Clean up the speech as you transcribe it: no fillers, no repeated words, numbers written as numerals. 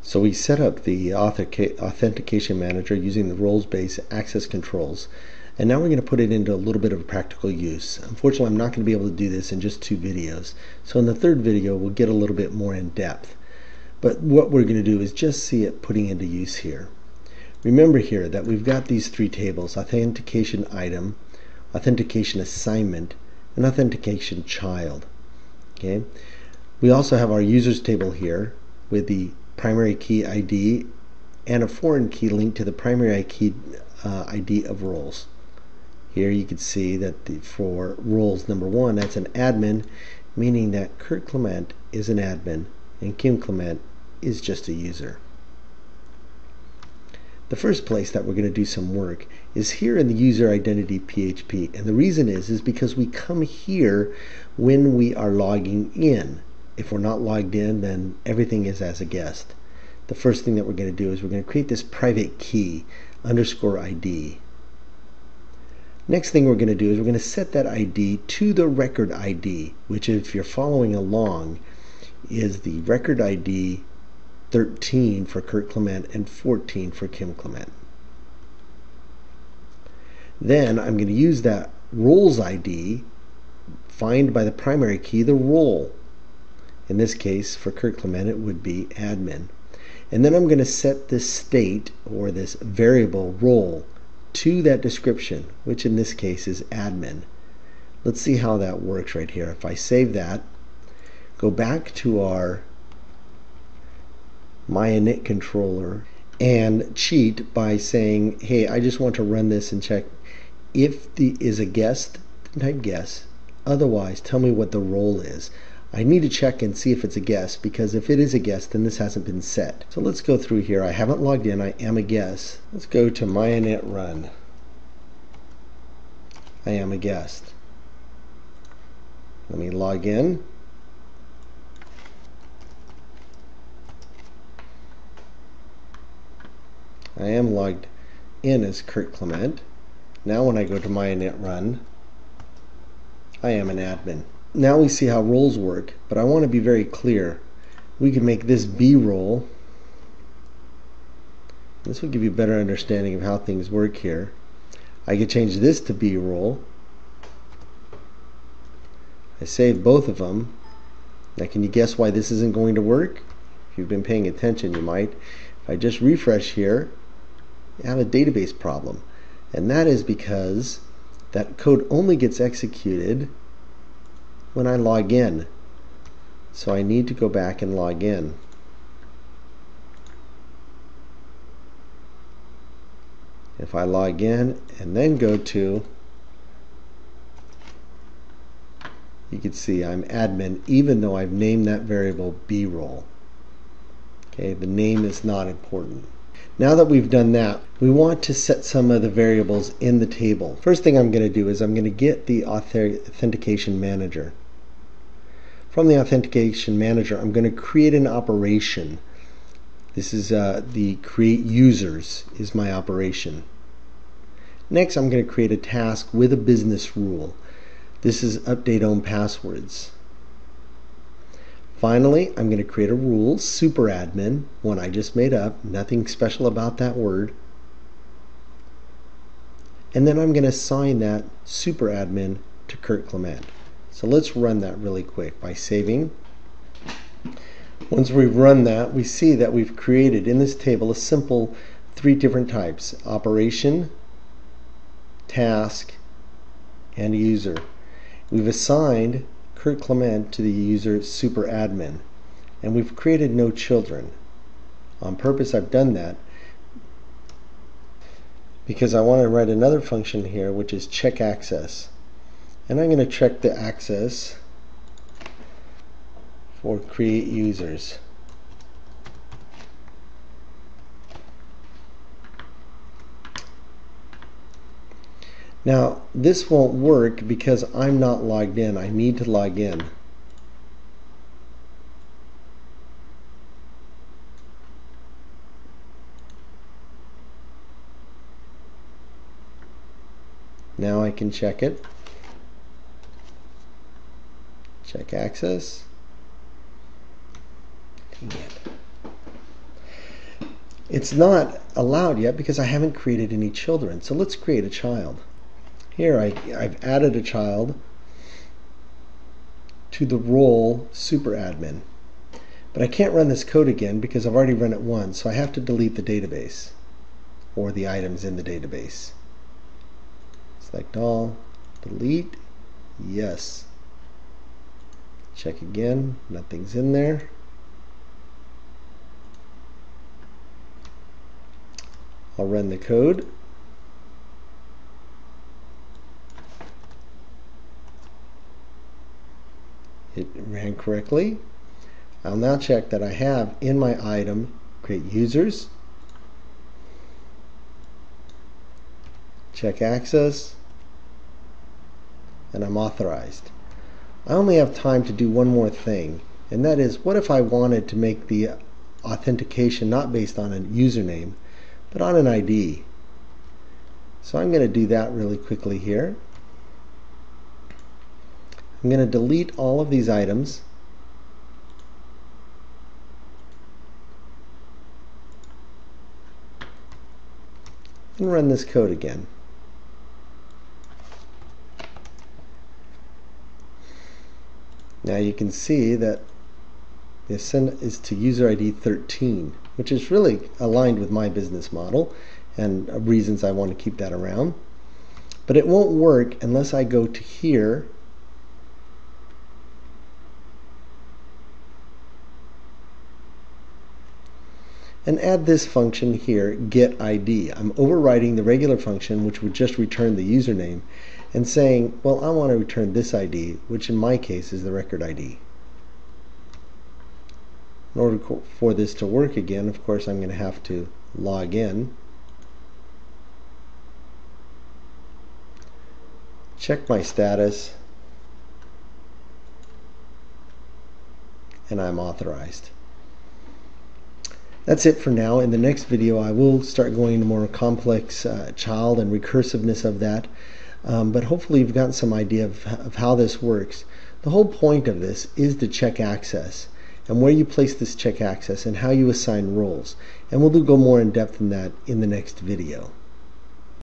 So we set up the authentication manager using the roles-based access controls, and now we're going to put it into a little bit of a practical use. Unfortunately, I'm not going to be able to do this in just 2 videos. So in the 3rd video, we'll get a little bit more in depth. But what we're going to do is just see it putting into use here. Remember here that we've got these 3 tables: authentication item, authentication assignment, and authentication child. Okay. We also have our users table here with the primary key ID and a foreign key linked to the primary key ID of roles. Here you can see that for roles number 1, that's an admin, meaning that Kurt Clement is an admin and Kim Clement is just a user. The first place that we're going to do some work is here in the user identity PHP, and the reason is because we come here when we are logging in. If we're not logged in, then everything is as a guest. The first thing that we're going to do is we're going to create this private key _ID. Next thing we're going to do is we're going to set that ID to the record ID, which, if you're following along, is the record ID 13 for Kurt Clement and 14 for Kim Clement. Then I'm going to use that roles ID, find by the primary key the role. In this case, for Kurt Clement, it would be admin. And then I'm going to set this state, or this variable role, to that description, which in this case is admin. Let's see how that works right here. If I save that, go back to our myinit controller and cheat by saying, hey, I just want to run this and check if the is a guest, type guest. Otherwise, tell me what the role is. I need to check and see if it's a guest, because if it is a guest, then this hasn't been set. So let's go through here. I haven't logged in. I am a guest. Let's go to myinit run. I am a guest. Let me log in. I am logged in as Kurt Clement. Now when I go to myinit run, I am an admin. Now we see how roles work, but I want to be very clear. We can make this B role. This will give you a better understanding of how things work here. I could change this to B role. I save both of them. Now can you guess why this isn't going to work? If you've been paying attention, you might. If I just refresh here, I have a database problem. And that is because that code only gets executed when I log in. So I need to go back and log in. If I log in and then go to, you can see I'm admin even though I've named that variable B role. Okay, the name is not important. Now that we've done that, we want to set some of the variables in the table. First thing I'm going to do is I'm going to get the authentication manager. From the authentication manager, I'm going to create an operation. This is the create users is my operation. Next, I'm going to create a task with a business rule. This is update own passwords. Finally, I'm going to create a rule, super admin, one I just made up, nothing special about that word. And then I'm going to assign that super admin to Kurt Clement. So let's run that really quick by saving. Once we've run that, we see that we've created in this table a simple 3 different types: operation, task, and user. We've assigned Kurt Clement to the user super admin, and we've created no children. On purpose I've done that because I want to write another function here, which is check access. And I'm going to check the access for create users. Now this won't work because I'm not logged in. I need to log in. Now I can check it. Check access. Dang it. It's not allowed yet because I haven't created any children. So let's create a child. Here I've added a child to the role super admin. But I can't run this code again because I've already run it once, so I have to delete the database or the items in the database. Select all, delete, yes. Check again, nothing's in there. I'll run the code. It ran correctly. I'll now check that I have in my item create users, check access, and I'm authorized. I only have time to do one more thing, and that is, what if I wanted to make the authentication not based on a username but on an ID? So I'm going to do that really quickly here. I'm going to delete all of these items. And run this code again. Now you can see that the send is to user ID 13, which is really aligned with my business model and reasons I want to keep that around. But it won't work unless I go to here and add this function here, getID. I'm overriding the regular function, which would just return the username, and saying, well, I want to return this ID, which in my case is the record ID. In order for this to work again, of course, I'm going to have to log in, check my status, and I'm authorized. That's it for now. In the next video I will start going into more complex child and recursiveness of that, but hopefully you've gotten some idea of how this works. The whole point of this is to check access and where you place this check access and how you assign roles, and we'll go more in depth in that in the next video.